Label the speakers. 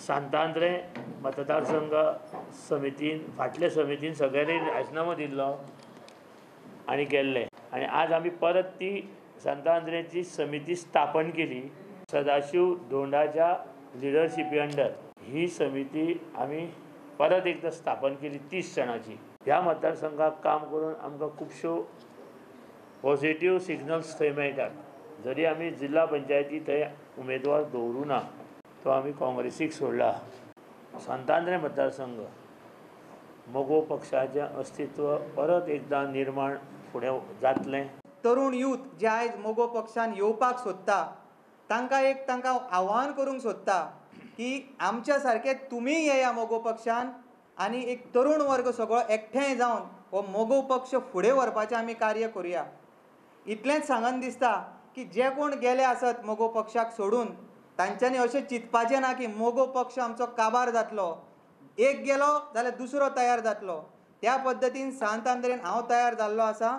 Speaker 1: सांतांद्रे मतदारसंघ समितीन फाटल्या समितीन सगळ्यांनी राजीनामो दिल्लो आनी गेल्ले आनी आज आमी परत ती सांतांद्रेची समिती स्थापन केली। सदाशिव धोंडाच्या लिडरशिपी अंडर ही समिती आमी परत एकदा स्थापन केली 30 जाणांची। ह्या मतदारसंघाक काम करून आमकां खुबश्यो पॉझिटिव्ह सिग्नल्स थंय मेळटात। जरी आमी जिल्हा पंचायती थंय उमेदवार दवरूं ना तो आमी काँग्रेसीक सोडला। सांतांद्रे मतदारसंघ मोगो पक्षाचें अस्तित्व परत एकदा निर्माण फुडें जातलें।
Speaker 2: तरुण यूथ जे आयज मोगो पक्षान येवपाक सोदता तांकां आव्हान करूंक सोदता की आमच्या सारके तुमी येया मोगो पक्षान आनी एक तरुण वर्ग सगळो एकठांय जावन हो मोगो पक्ष फुडें व्हरपाचें आमी कार्य करुया। इतलेंच सांगन दिसता की जे कोण गेले आसत मोगो पक्षाक सोडून तांच्यांनी अशें चिंतपाचें ना की मोगो पक्ष आमचो काबार जातलो, एक गेलो जाल्यार दुसरो तयार जातलो। त्या पद्दतीन सांतांद्रेन हांव तयार जाल्लो आसा।